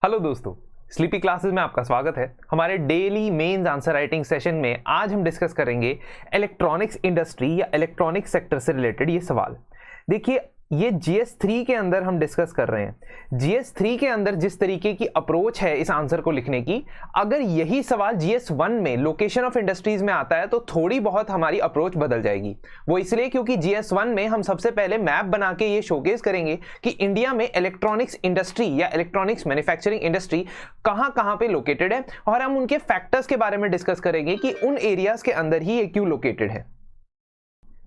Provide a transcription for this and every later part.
Hello दोस्तों, sleepy classes में आपका स्वागत है। हमारे daily mains answer writing session में आज हम डिस्कस करेंगे इलेक्ट्रॉनिक्स इंडस्ट्री या इलेक्ट्रॉनिक सेक्टर से रिलेटेड ये सवाल। देखिए, ये GS3 के अंदर हम डिस्कस कर रहे हैं। GS3 के अंदर जिस तरीके की अप्रोच है इस आंसर को लिखने की, अगर यही सवाल GS1 में लोकेशन ऑफ इंडस्ट्रीज में आता है तो थोड़ी बहुत हमारी अप्रोच बदल जाएगी। वो इसलिए क्योंकि GS1 में हम सबसे पहले मैप बना के ये शोकेस करेंगे कि इंडिया में इलेक्ट्रॉनिक्स इंडस्ट्री या इलेक्ट्रॉनिक्स मैन्युफैक्चरिंग इंडस्ट्री कहाँ कहाँ पे लोकेटेड है, और हम उनके फैक्टर्स के बारे में डिस्कस करेंगे कि उन एरियाज के अंदर ही ये क्यों लोकेटेड है।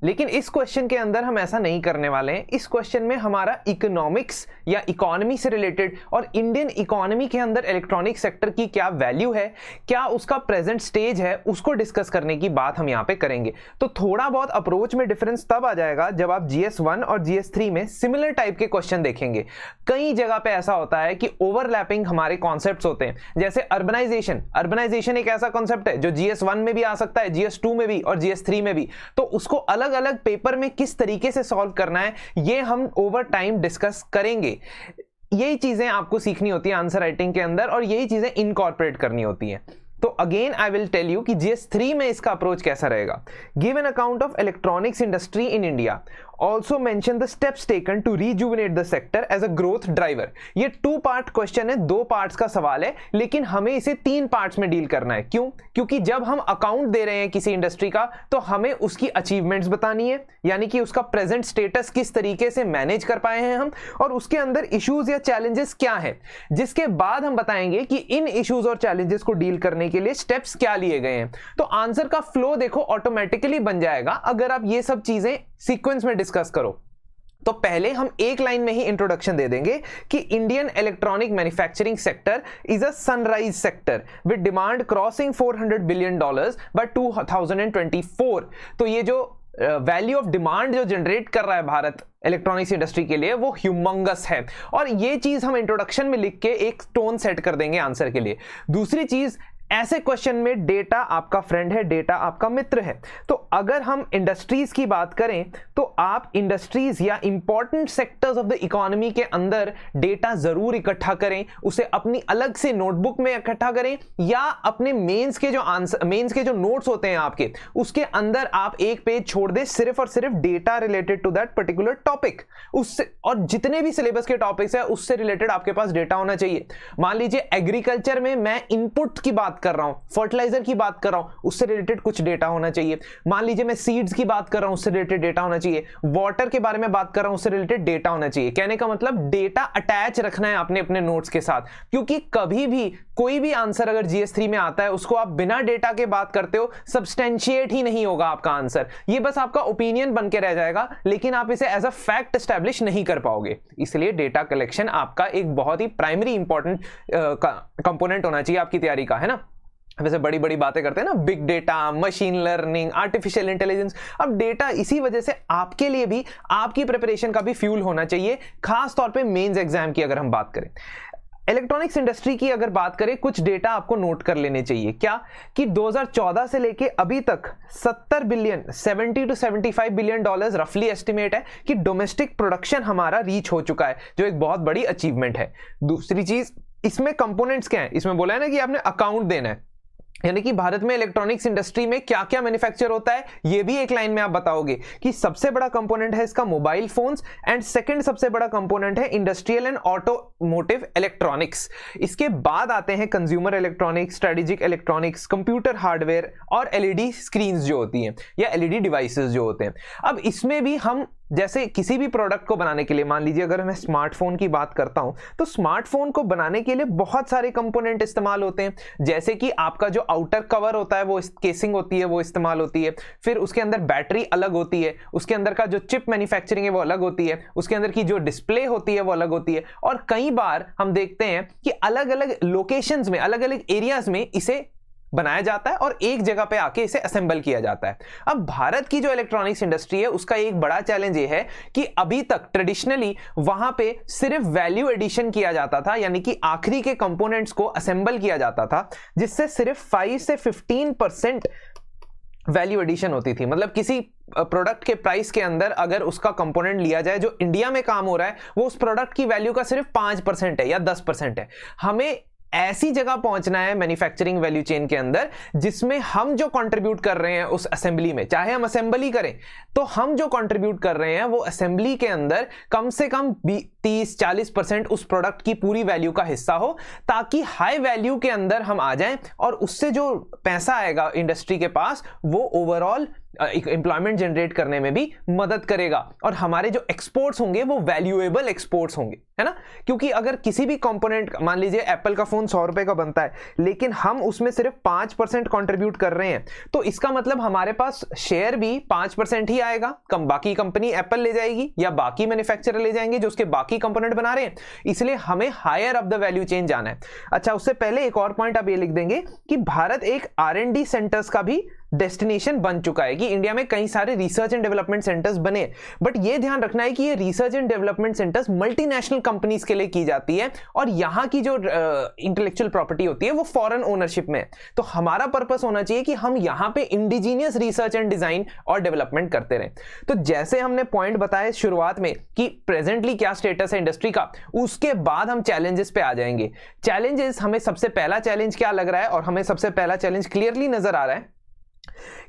लेकिन इस क्वेश्चन के अंदर हम ऐसा नहीं करने वाले हैं। इस क्वेश्चन में हमारा इकोनॉमिक्स या इकोनॉमी से रिलेटेड और इंडियन इकोनॉमी के अंदर इलेक्ट्रॉनिक सेक्टर की क्या वैल्यू है, क्या उसका प्रेजेंट स्टेज है, उसको डिस्कस करने की बात हम यहाँ पे करेंगे। तो थोड़ा बहुत अप्रोच में डिफरेंस तब आ जाएगा जब आप GS1 और GS3 में सिमिलर टाइप के क्वेश्चन देखेंगे। कई जगह पे ऐसा होता है कि ओवरलैपिंग हमारे कॉन्सेप्ट्स होते हैं, जैसे अर्बनाइजेशन एक ऐसा कॉन्सेप्ट है जो GS1 में भी आ सकता है, GS2 में भी और GS3 में भी। तो उसको अलग अलग पेपर में किस तरीके से सॉल्व करना है ये हम ओवर टाइम डिस्कस करेंगे। यही चीजें आपको सीखनी होती है आंसर राइटिंग के अंदर और यही चीजें इनकॉर्पोरेट करनी होती हैं। तो again I will tell you कि GS3 में इसका अप्रोच कैसा रहेगा। Give an account of electronics industry in India, also mention the steps taken to rejuvenate the sector as a growth driver. ये 2 पार्ट क्वेश्चन है, 2 पार्ट्स का सवाल है, लेकिन हमें इसे 3 पार्ट्स में डील करना है। क्यों? क्योंकि जब हम अकाउंट दे रहे हैं किसी इंडस्ट्री का तो हमें उसकी अचीवमेंट्स बतानी है, यानी कि उसका प्रेजेंट स्टेटस किस तरीके से मैनेज कर पाए हैं हम, और उसके अंदर इश्यूज या चैलेंजेस क्या है। जिसके बाद हम बताएंगे कि इन इश्यूज और चैलेंजेस को डील करने के लिए स्टेप्स क्या लिए गए हैं। तो आंसर का फ्लो देखो ऑटोमेटिकली बन जाएगा अगर आप ये सब चीजें सीक्वेंस में डिस्कस करो। तो पहले हम एक लाइन में ही इंट्रोडक्शन दे देंगे कि Indian electronic manufacturing sector is a sunrise sector with demand crossing $400 billion bye 2024। तो ये जो वैल्यू ऑफ डिमांड जो जनरेट कर रहा है भारत इलेक्ट्रॉनिक्स इंडस्ट्री के लिए वो ह्यूमंगस है, और ये चीज हम इंट्रोडक्शन में लिख के एक टोन सेट कर देंगे आंसर के लिए। दूसरी चीज, ऐसे क्वेश्चन में डेटा आपका फ्रेंड है, डेटा आपका मित्र है। तो अगर हम इंडस्ट्रीज की बात करें तो आप इंडस्ट्रीज या important sectors of the economy के अंदर डेटा जरूर इकट्ठा करें, उसे अपनी अलग से नोटबुक में इकट्ठा करें, या अपने मेंस के जो नोट्स होते हैं आपके, उसके अंदर आप एक पेज छोड़ दें सिर्फ और सिर्फ data related to that particular topic. उससे और जितने भी सिलेबस के टॉपिक्स है उससे रिलेटेड आपके पास डेटा होना चाहिए। मान लीजिए एग्रीकल्चर में मैं इनपुट की बात कर रहा हूं, फर्टिलाइजर की बात कर रहा हूं, उससे रिलेटेड कुछ डेटा होना चाहिए। मान लीजिए मैं सीड्स की बात कर रहा हूं, उससे रिलेटेड डेटा होना चाहिए। वाटर के बारे में बात कर रहा हूं, उससे रिलेटेड डेटा होना चाहिए। कहने का मतलब डेटा अटैच रखना है आपने अपने नोट्स के साथ, क्योंकि कभी भी कोई भी आंसर अगर GS3 में आता है उसको आप बिना डेटा के बात करते हो, सब्सटेंशिएट ही नहीं होगा आपका आंसर। ये बस आपका ओपिनियन बन के रह जाएगा, लेकिन आप इसे एज अ फैक्ट एस्टैब्लिश नहीं कर पाओगे। इसलिए डेटा कलेक्शन आपका एक बहुत ही प्राइमरी इंपॉर्टेंट कंपोनेंट होना चाहिए आपकी तैयारी का, है ना। वैसे बड़ी बड़ी बातें करते हैं ना, big data, machine learning, artificial intelligence. अब डेटा इसी वजह से आपके लिए भी, आपकी प्रिपरेशन का भी फ्यूल होना चाहिए, खास तौर पे मेंस एग्जाम की अगर हम बात करें। इलेक्ट्रॉनिक्स इंडस्ट्री की अगर बात करें, कुछ डेटा आपको नोट कर लेने चाहिए। क्या कि 2014 से लेके अभी तक 70 to 75 बिलियन डॉलर्स रफली एस्टिमेट है कि डोमेस्टिक प्रोडक्शन हमारा रीच हो चुका है, जो एक बहुत बड़ी अचीवमेंट है। दूसरी चीज, इसमें कंपोनेंट्स क्या है, इसमें बोला है ना कि आपने अकाउंट देना है, यानी कि भारत में इलेक्ट्रॉनिक्स इंडस्ट्री में क्या क्या मैन्युफैक्चर होता है ये भी एक लाइन में आप बताओगे कि सबसे बड़ा कंपोनेंट है इसका मोबाइल फोन्स, एंड सेकंड सबसे बड़ा कंपोनेंट है इंडस्ट्रियल एंड ऑटोमोटिव इलेक्ट्रॉनिक्स। इसके बाद आते हैं consumer electronics, strategic electronics, computer hardware और LED स्क्रीन्स जो होती हैं या LED डिवाइसेस जो होते हैं। अब इसमें भी हम जैसे किसी भी प्रोडक्ट को बनाने के लिए, मान लीजिए अगर मैं स्मार्टफोन की बात करता हूं तो स्मार्टफोन को बनाने के लिए बहुत सारे कंपोनेंट इस्तेमाल होते हैं, जैसे कि आपका जो आउटर कवर होता है, वो केसिंग होती है, वो इस्तेमाल होती है। फिर उसके अंदर बैटरी अलग होती है, उसके अंदर का जो चिप मैन्युफैक्चरिंग है वो अलग होती है, उसके अंदर की जो डिस्प्ले होती है वो अलग होती है। और कई बार हम देखते हैं कि अलग अलग लोकेशंस में, अलग अलग एरियाज में इसे बनाया जाता है और एक जगह पे आके इसे असेंबल किया जाता है। अब भारत की जो इलेक्ट्रॉनिक्स इंडस्ट्री है उसका एक बड़ा चैलेंज ये है कि अभी तक ट्रेडिशनली वहां पे सिर्फ वैल्यू एडिशन किया जाता था, यानी कि आखिरी के कंपोनेंट्स को असेंबल किया जाता था, जिससे सिर्फ 5 से 15% वैल्यू एडिशन होती थी। मतलब किसी प्रोडक्ट के प्राइस के अंदर अगर उसका कंपोनेंट लिया जाए जो इंडिया में काम हो रहा है, वो उस प्रोडक्ट की वैल्यू का सिर्फ 5% है या 10% है। हमें ऐसी जगह पहुंचना है मैन्युफैक्चरिंग वैल्यू चेन के अंदर जिसमें हम जो कंट्रीब्यूट कर रहे हैं उस असेंबली में, चाहे हम असेंबली करें तो हम जो कंट्रीब्यूट कर रहे हैं वो असेंबली के अंदर कम से कम 30-40% उस प्रोडक्ट की पूरी वैल्यू का हिस्सा हो, ताकि हाई वैल्यू के अंदर हम आ जाएं और उससे जो पैसा आएगा इंडस्ट्री के पास वो ओवरऑल एम्प्लॉयमेंट जनरेट करने में भी मदद करेगा और हमारे जो एक्सपोर्ट्स होंगे वो वैल्यूएबल एक्सपोर्ट्स होंगे, है ना। क्योंकि अगर किसी भी कंपोनेंट, मान लीजिए एप्पल का फोन 100 रुपए का बनता है लेकिन हम उसमें सिर्फ 5% कंट्रीब्यूट कर रहे हैं, तो इसका मतलब हमारे पास शेयर भी 5% ही आएगा। कम बाकी कंपनी एप्पल ले जाएगी या बाकी मैन्युफैक्चरर ले जाएंगे जो उसके बाकी कंपोनेंट बना रहे हैं। इसलिए हमें higher up the value chain जाना है। अच्छा, उससे पहले एक और पॉइंट आप ये लिख देंगे कि भारत एक R&D सेंटर्स का भी डेस्टिनेशन बन चुका है, कि इंडिया में कई सारे रिसर्च एंड डेवलपमेंट सेंटर्स बने। बट ये ध्यान रखना है कि ये research and development centres multinational companies के लिए की जाती है और यहां की जो इंटेलेक्चुअल प्रॉपर्टी होती है वो फॉरेन ओनरशिप में है। तो हमारा पर्पस होना चाहिए कि हम यहां पे इंडिजीनियस रिसर्च एंड डिजाइन और डेवलपमेंट करते रहें। तो जैसे हमने पॉइंट बताए शुरुआत में कि प्रेजेंटली क्या स्टेटस है इंडस्ट्री का, उसके बाद हम चैलेंजेस पे आ जाएंगे। चैलेंजेस, हमें सबसे पहला चैलेंज क्या लग रहा है, और हमें सबसे पहला चैलेंज क्लियरली नजर आ रहा है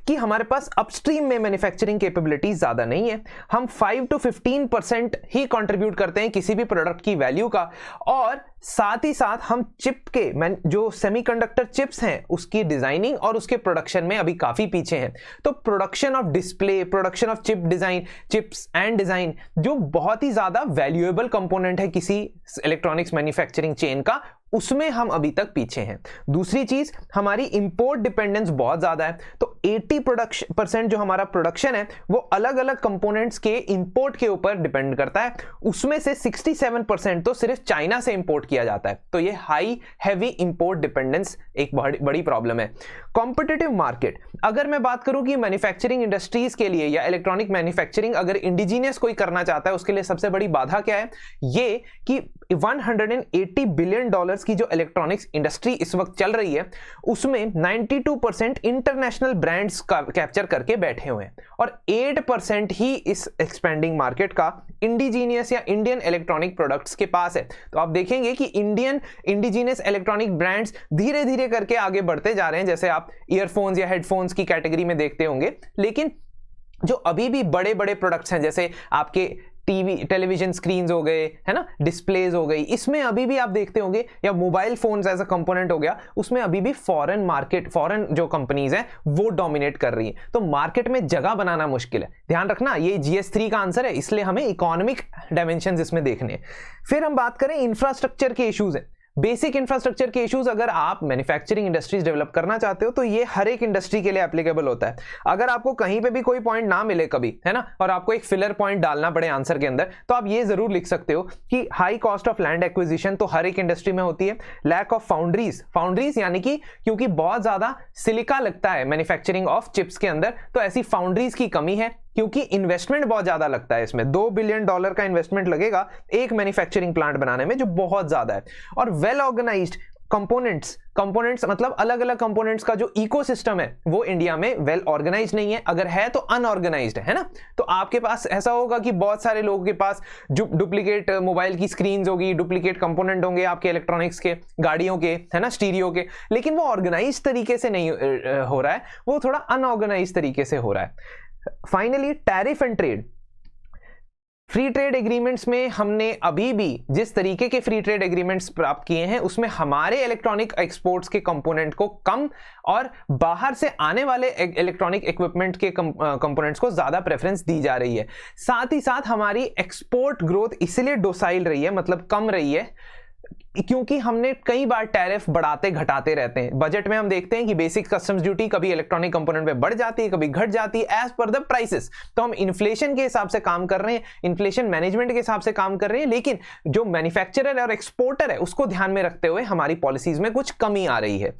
कि हमारे पास अपस्ट्रीम में मैन्युफैक्चरिंग कैपेबिलिटी ज्यादा नहीं है। हम 5 to 15% ही कंट्रीब्यूट करते हैं किसी भी प्रोडक्ट की वैल्यू का, और साथ ही साथ हम चिप के जो सेमीकंडक्टर चिप्स हैं उसकी डिजाइनिंग और उसके प्रोडक्शन में अभी काफी पीछे हैं। तो production of display, production of chip design, chips and design, जो बहुत ही ज्यादा वैल्यूएबल कंपोनेंट है किसी इलेक्ट्रॉनिक्स मैन्युफैक्चरिंग चेन का, उसमें हम अभी तक पीछे हैं। दूसरी चीज, हमारी इंपोर्ट डिपेंडेंस बहुत ज्यादा है। तो 80% जो हमारा प्रोडक्शन है वो अलग अलग कंपोनेंट्स के इंपोर्ट के ऊपर डिपेंड करता है। उसमें से 67% तो सिर्फ चाइना से इंपोर्ट किया जाता है। तो ये हाई हैवी इंपोर्ट डिपेंडेंस एक बड़ी प्रॉब्लम है। कॉम्पिटिटिव मार्केट, अगर मैं बात करूं कि मैन्युफैक्चरिंग इंडस्ट्रीज के लिए या इलेक्ट्रॉनिक मैन्युफैक्चरिंग अगर इंडिजीनियस कोई करना चाहता है, उसके लिए सबसे बड़ी बाधा क्या है, ये कि $180 बिलियन की जो इलेक्ट्रॉनिक्स इंडस्ट्री इस वक्त चल रही है उसमें 92% इंटरनेशनल ब्रांड्स कैप्चर करके बैठे हुए हैं और 8% ही इस एक्सपेंडिंग मार्केट का इंडिजीनियस या इंडियन इलेक्ट्रॉनिक प्रोडक्ट्स के पास है। तो आप देखेंगे कि इंडियन इंडिजीनियस इलेक्ट्रॉनिक ब्रांड्स धीरे धीरे करके आगे बढ़ते जा रहे हैं, जैसे आप ईयरफोन्स या हेडफोन्स की कैटेगरी में देखते होंगे। लेकिन जो अभी भी बड़े बड़े प्रोडक्ट्स हैं, जैसे आपके टेलीविजन स्क्रीन्स हो गए, है ना, डिस्प्लेज हो गई, इसमें अभी भी आप देखते होंगे, या mobile phones as a component हो गया, उसमें अभी भी फॉरेन मार्केट, फॉरेन जो कंपनीज हैं वो डोमिनेट कर रही हैं। तो मार्केट में जगह बनाना मुश्किल है। ध्यान रखना, ये GS3 का आंसर है, इसलिए हमें इकोनॉमिक डायमेंशंस इसमें देखने हैं। फिर हम बात करें इंफ्रास्ट्रक्चर के इश्यूज हैं, बेसिक इंफ्रास्ट्रक्चर के इश्यूज। अगर आप मैन्युफैक्चरिंग इंडस्ट्रीज डेवलप करना चाहते हो तो ये हर एक इंडस्ट्री के लिए एप्लीकेबल होता है। अगर आपको कहीं पे भी कोई पॉइंट ना मिले कभी, है ना, और आपको एक फिलर पॉइंट डालना पड़े आंसर के अंदर, तो आप ये जरूर लिख सकते हो कि high cost of land acquisition तो हर एक इंडस्ट्री में होती है। लैक ऑफ फाउंड्रीज यानी कि क्योंकि बहुत ज्यादा सिलिका लगता है मैन्युफैक्चरिंग ऑफ चिप्स के अंदर, तो ऐसी फाउंड्रीज की कमी है क्योंकि इन्वेस्टमेंट बहुत ज्यादा लगता है। इसमें $2 बिलियन का इन्वेस्टमेंट लगेगा एक मैन्युफैक्चरिंग प्लांट बनाने में, जो बहुत ज्यादा है। और वेल ऑर्गेनाइज्ड कंपोनेंट्स मतलब अलग अलग कंपोनेंट्स का जो इकोसिस्टम है वो इंडिया में वेल ऑर्गेनाइज नहीं है, अगर है तो अनऑर्गेनाइज्ड है ना। तो आपके पास ऐसा होगा कि बहुत सारे लोगों के पास डुप्लीकेट मोबाइल की स्क्रीन्स होगी, डुप्लीकेट कंपोनेंट होंगे आपके इलेक्ट्रॉनिक्स के, गाड़ियों के, है ना, स्टीरियो के, लेकिन वो ऑर्गेनाइज तरीके से नहीं हो रहा है, वो थोड़ा अनऑर्गेनाइज तरीके से हो रहा है। Finally tariff and trade, free trade agreements में हमने अभी भी जिस तरीके के फ्री ट्रेड एग्रीमेंट्स प्राप्त किए हैं उसमें हमारे इलेक्ट्रॉनिक एक्सपोर्ट्स के कंपोनेंट को कम और बाहर से आने वाले इलेक्ट्रॉनिक इक्विपमेंट के कंपोनेंट्स को ज्यादा प्रेफरेंस दी जा रही है। साथ ही साथ हमारी एक्सपोर्ट ग्रोथ इसलिए डोसाइल रही है, मतलब कम रही है, क्योंकि हमने कई बार टैरिफ बढ़ाते घटाते रहते हैं। बजट में हम देखते हैं कि बेसिक कस्टम्स ड्यूटी कभी इलेक्ट्रॉनिक कंपोनेंट पे बढ़ जाती है, कभी घट जाती है एज पर द प्राइसेस। तो हम इन्फ्लेशन के हिसाब से काम कर रहे हैं, इन्फ्लेशन मैनेजमेंट के हिसाब से काम कर रहे हैं, लेकिन जो मैन्युफैक्चरर और एक्सपोर्टर है उसको ध्यान में रखते हुए हमारी पॉलिसीज में कुछ कमी आ रही है।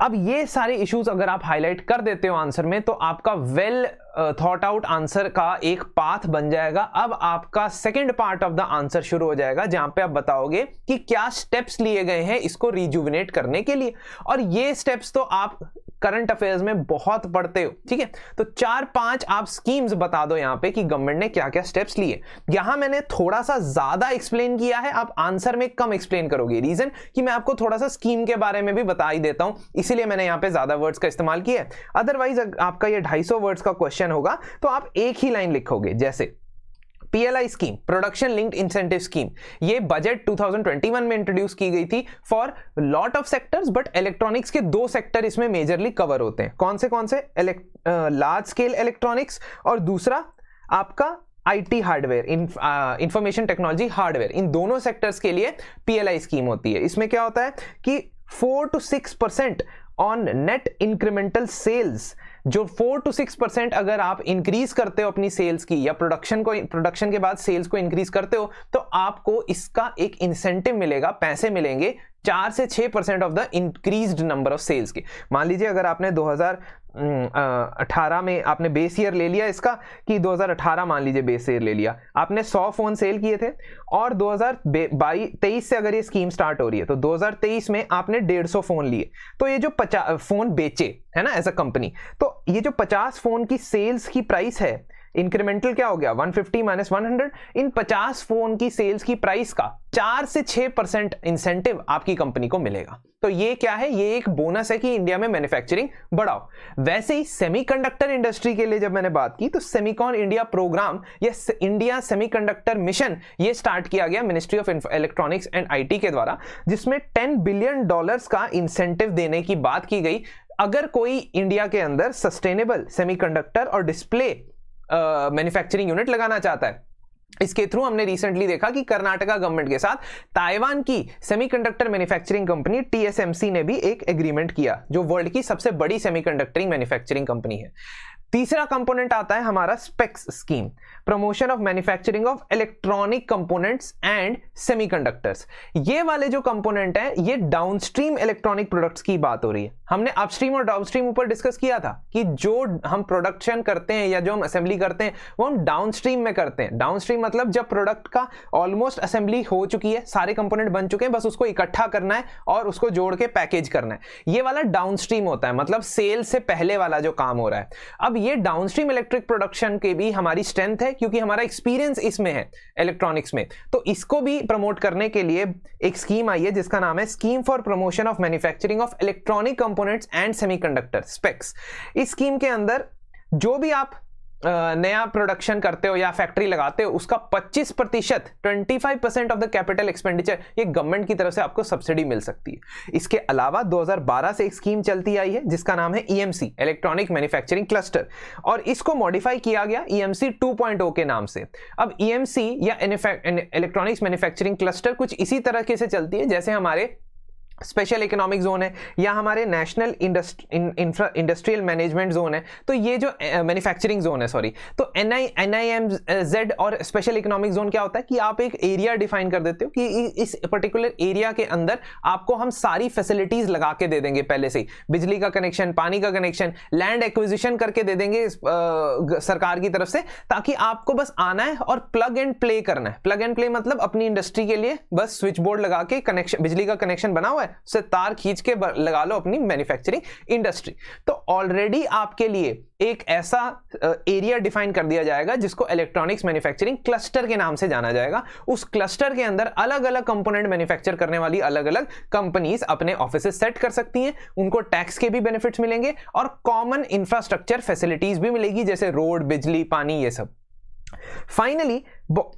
अब ये सारे इश्यूज अगर आप हाईलाइट कर देते हो आंसर में, तो आपका वेल थॉट आउट आंसर का एक पाथ बन जाएगा। अब आपका second part of the answer शुरू हो जाएगा, जहां पे आप बताओगे कि क्या स्टेप्स लिए गए हैं इसको रिजुविनेट करने के लिए। और ये स्टेप्स तो आप करंट अफेयर्स में बहुत पढ़ते हो, ठीक है। तो 4-5 आप स्कीम्स बता दो यहां पे कि गवर्नमेंट ने क्या क्या स्टेप्स लिए। यहां मैंने थोड़ा सा ज्यादा एक्सप्लेन किया है, आप आंसर में कम एक्सप्लेन करोगे। रीजन कि मैं आपको थोड़ा सा स्कीम के बारे में भी बता ही देता हूं, इसीलिए मैंने यहां पे ज्यादा वर्ड्स का इस्तेमाल किया है। अदरवाइज आपका ये 250 वर्ड्स का क्वेश्चन होगा तो आप एक ही लाइन लिखोगे। जैसे PLI scheme, production linked incentive scheme, ये बजट 2021 में इंट्रोड्यूस की गई थी for lot of sectors, but electronics के 2 सेक्टर इसमें मेजरली कवर होते हैं। कौन से? लार्ज स्केल इलेक्ट्रॉनिक्स और दूसरा आपका IT hardware, information technology hardware. इन दोनों सेक्टर्स के लिए PLI स्कीम होती है। इसमें क्या होता है कि 4 to 6% on net incremental sales, जो 4 to 6% अगर आप इंक्रीज करते हो अपनी सेल्स की, या प्रोडक्शन के बाद सेल्स को इंक्रीज करते हो, तो आपको इसका एक इंसेंटिव मिलेगा, पैसे मिलेंगे 4 से 6% of the increased number of sales के। मान लीजिए अगर आपने 2018 में आपने बेस ईयर ले लिया इसका, कि 2018 मान लीजिए बेस ईयर ले लिया, आपने 100 फोन सेल किए थे, और 2023 से अगर ये स्कीम स्टार्ट हो रही है तो 2023 में आपने 150 फोन लिए, तो ये जो 50 फोन बेचे है ना एज अ कंपनी, तो ये जो 50 फोन की सेल्स की प्राइस है, इंक्रीमेंटल क्या हो गया 150 माइनस 100, इन 50 फोन की सेल्स की प्राइस का 4 से 6% इंसेंटिव आपकी कंपनी को मिलेगा। तो ये क्या है? ये एक बोनस है कि इंडिया में मैन्युफैक्चरिंग बढ़ाओ। वैसे ही सेमीकंडक्टर इंडस्ट्री के लिए जब मैंने बात की, तो सेमीकॉन इंडिया प्रोग्राम या इंडिया सेमीकंडक्टर मिशन ये स्टार्ट किया गया ministry of electronics and IT के द्वारा, जिसमें $10 बिलियन का इंसेंटिव देने की बात की गई अगर कोई इंडिया के अंदर सस्टेनेबल सेमीकंडक्टर और डिस्प्ले मैन्युफैक्चरिंग यूनिट लगाना चाहता है। इसके थ्रू हमने रिसेंटली देखा कि कर्नाटका गवर्नमेंट के साथ ताइवान की सेमीकंडक्टर मैन्युफैक्चरिंग कंपनी TSMC ने भी एक एग्रीमेंट किया, जो वर्ल्ड की सबसे बड़ी सेमीकंडक्टरिंग मैन्युफैक्चरिंग कंपनी है। तीसरा कंपोनेंट आता है हमारा specs scheme, promotion of manufacturing of electronic components and semiconductors. ये वाले जो कंपोनेंट है, ये डाउनस्ट्रीम इलेक्ट्रॉनिक प्रोडक्ट्स की बात हो रही है। हमने अपस्ट्रीम और डाउनस्ट्रीम ऊपर डिस्कस किया था कि जो हम प्रोडक्शन करते हैं या जो हम असेंबली करते हैं वो हम डाउनस्ट्रीम में करते हैं। डाउनस्ट्रीम मतलब जब प्रोडक्ट का ऑलमोस्ट असेंबली हो चुकी है, सारे कंपोनेंट बन चुके हैं, बस उसको इकट्ठा करना है और उसको जोड़ के पैकेज करना है, ये वाला डाउनस्ट्रीम होता है, मतलब सेल से पहले वाला जो काम हो रहा है। अब ये डाउनस्ट्रीम इलेक्ट्रिक प्रोडक्शन के भी हमारी स्ट्रेंथ है, क्योंकि हमारा एक्सपीरियंस इसमें है इलेक्ट्रॉनिक्स में। तो इसको भी प्रमोट करने के लिए एक स्कीम आई है जिसका नाम है scheme for promotion of manufacturing of electronic components and semiconductor, specs. इस स्कीम के अंदर जो भी आप नया प्रोडक्शन करते हो या फैक्ट्री लगाते हो, उसका 25%, 25% ऑफ द कैपिटल एक्सपेंडिचर ये गवर्नमेंट की तरफ से आपको सब्सिडी मिल सकती है। इसके अलावा 2012 से एक स्कीम चलती आई है जिसका नाम है EMC, इलेक्ट्रॉनिक मैन्युफैक्चरिंग क्लस्टर, और इसको मॉडिफाई किया गया EMC 2.0 के नाम से। अब EMC या इलेक्ट्रॉनिक्स मैन्युफैक्चरिंग क्लस्टर कुछ इसी तरीके से चलती है जैसे हमारे स्पेशल इकोनॉमिक जोन है या हमारे नेशनल इंडस्ट्रियल मैनेजमेंट जोन है। तो ये जो मैन्युफैक्चरिंग जोन है, सॉरी, तो NIMZ और स्पेशल इकोनॉमिक जोन क्या होता है कि आप एक एरिया डिफाइन कर देते हो कि इस पर्टिकुलर एरिया के अंदर आपको हम सारी फैसिलिटीज लगा के दे देंगे, पहले से ही बिजली का कनेक्शन, पानी का कनेक्शन, लैंड एक्विजिशन करके दे देंगे सरकार की तरफ से, ताकि आपको बस आना है और प्लग एंड प्ले करना है। प्लग एंड प्ले मतलब अपनी इंडस्ट्री के लिए बस स्विच बोर्ड लगा के कनेक्शन, बिजली का कनेक्शन बना हुआ है, उससे तार खींच के लगा लो अपनी मैन्युफैक्चरिंग इंडस्ट्री। तो ऑलरेडी आपके लिए एक ऐसा एरिया डिफाइन कर दिया जाएगा जिसको इलेक्ट्रॉनिक्स मैन्युफैक्चरिंग क्लस्टर के नाम से जाना जाएगा। उस क्लस्टर के अंदर अलग अलग कंपोनेंट मैन्युफैक्चर करने वाली अलग अलग कंपनीज अपने ऑफिसेस सेट कर सकती हैं, उनको टैक्स के भी बेनिफिट्स मिलेंगे और कॉमन इंफ्रास्ट्रक्चर फैसिलिटीज भी मिलेगी, जैसे रोड, बिजली, पानी, ये सब। फाइनली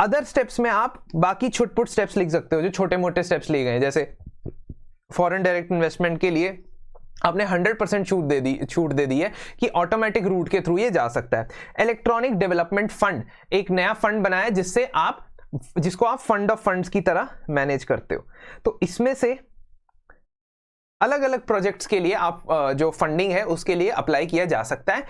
अदर स्टेप्स में आप बाकी छुटपुट स्टेप्स लिख सकते हो, जो छोटे मोटे स्टेप्स लिए गए, जैसे फॉरेन डायरेक्ट इन्वेस्टमेंट के लिए आपने 100% छूट दे दी है कि ऑटोमेटिक रूट के थ्रू ये जा सकता है। इलेक्ट्रॉनिक डेवलपमेंट फंड, एक नया फंड बनाया जिसको आप फंड ऑफ फंड्स की तरह मैनेज करते हो। तो इसमें से अलग अलग प्रोजेक्ट्स के लिए आप जो फंडिंग है उसके लिए अप्लाई किया जा सकता है।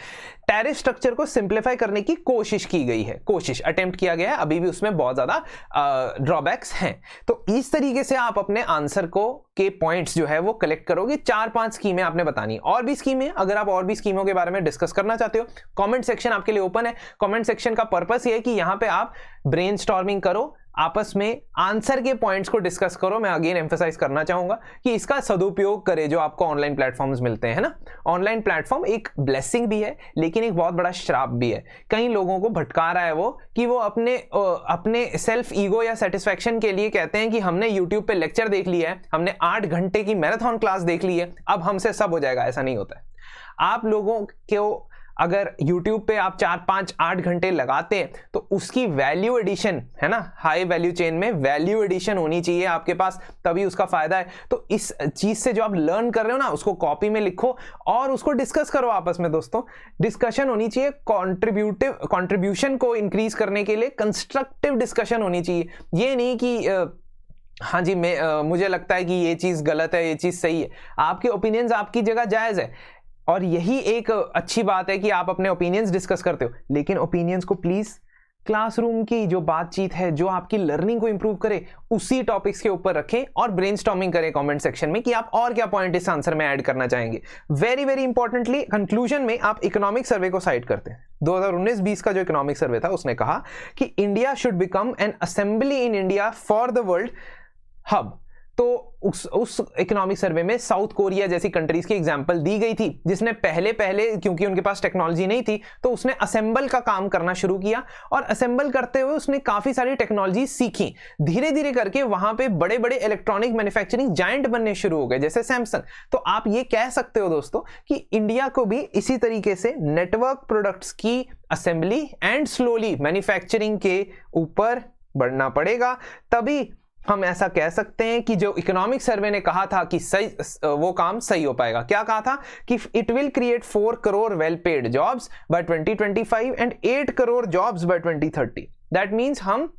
टैरिफ स्ट्रक्चर को सिंप्लीफाई करने की कोशिश की गई है, अटेम्प्ट किया गया है, अभी भी उसमें बहुत ज्यादा ड्रॉबैक्स हैं। तो इस तरीके से आप अपने आंसर को के पॉइंट्स जो है वो कलेक्ट करोगे। 4-5 स्कीमें आपने बतानी, और भी स्कीमें, अगर आप और भी स्कीमों के बारे में डिस्कस करना चाहते हो, कमेंट सेक्शन आपके लिए ओपन है। कमेंट सेक्शन का पर्पस ये है कि यहां पे आप ब्रेनस्टॉर्मिंग करो, आपस में आंसर के पॉइंट्स को डिस्कस करो। मैं अगेन एम्फसाइज करना चाहूंगा कि इसका सदुपयोग करें जो आपको ऑनलाइन प्लेटफॉर्म्स मिलते हैं ना। ऑनलाइन प्लेटफॉर्म एक ब्लेसिंग भी है लेकिन एक बहुत बड़ा श्राप भी है। कई लोगों को भटका रहा है वो कि वो अपने सेल्फ ईगो या सेटिस्फैक्शन के लिए कहते हैं कि हमने यूट्यूब पे लेक्चर देख लिया है, हमने 8 घंटे की मैराथन क्लास देख ली है, अब हमसे सब हो जाएगा। ऐसा नहीं होता है। आप लोगों को अगर YouTube पे आप 4-5-8 घंटे लगाते हैं तो उसकी वैल्यू एडिशन है ना, हाई वैल्यू चेन में वैल्यू एडिशन होनी चाहिए आपके पास, तभी उसका फायदा है। तो इस चीज से जो आप लर्न कर रहे हो ना उसको कॉपी में लिखो और उसको डिस्कस करो आपस में। दोस्तों, डिस्कशन होनी चाहिए, कॉन्ट्रीब्यूशन को इंक्रीज करने के लिए कंस्ट्रक्टिव डिस्कशन होनी चाहिए। ये नहीं कि हाँ जी मुझे लगता है कि ये चीज गलत है, ये चीज सही है। आपके ओपिनियंस आपकी जगह जायज है और यही एक अच्छी बात है कि आप अपने ओपिनियंस डिस्कस करते हो, लेकिन ओपिनियंस को प्लीज क्लासरूम की जो बातचीत है जो आपकी लर्निंग को इंप्रूव करे उसी टॉपिक्स के ऊपर रखें और ब्रेनस्टॉर्मिंग करें कमेंट सेक्शन में कि आप और क्या पॉइंट इस आंसर में ऐड करना चाहेंगे। वेरी वेरी इंपॉर्टेंटली कंक्लूजन में आप इकोनॉमिक सर्वे को साइट करते हैं। 2019-20 का जो इकोनॉमिक सर्वे था उसने कहा कि India should become an assembly in India for the world hub. तो उस इकोनॉमिक सर्वे में साउथ कोरिया जैसी कंट्रीज की एग्जांपल दी गई थी जिसने पहले क्योंकि उनके पास टेक्नोलॉजी नहीं थी तो उसने असेंबल का काम करना शुरू किया और असेंबल करते हुए उसने काफी सारी टेक्नोलॉजी सीखी। धीरे धीरे करके वहां पे बड़े बड़े इलेक्ट्रॉनिक मैन्युफैक्चरिंग जायंट बनने शुरू हो गए जैसे सैमसंग। तो आप ये कह सकते हो दोस्तों कि इंडिया को भी इसी तरीके से नेटवर्क प्रोडक्ट्स की असेंबली एंड स्लोली मैन्युफैक्चरिंग के ऊपर बढ़ना पड़ेगा, तभी हम ऐसा कह सकते हैं कि जो इकोनॉमिक सर्वे ने कहा था कि सही वो काम सही हो पाएगा। क्या कहा था कि it will create 4 crore well paid jobs by 2025 and 8 crore jobs by 2030। That means हम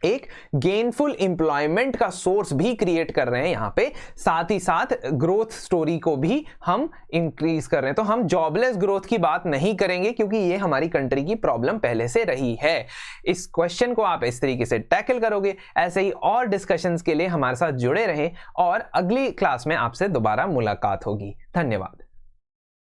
एक गेनफुल एम्प्लॉयमेंट का सोर्स भी क्रिएट कर रहे हैं यहां पे, साथ ही साथ ग्रोथ स्टोरी को भी हम इंक्रीज कर रहे हैं। तो हम जॉबलेस ग्रोथ की बात नहीं करेंगे क्योंकि ये हमारी कंट्री की प्रॉब्लम पहले से रही है। इस क्वेश्चन को आप इस तरीके से टैकल करोगे। ऐसे ही और डिस्कशंस के लिए हमारे साथ जुड़े रहें और अगली क्लास में आपसे दोबारा मुलाकात होगी। धन्यवाद।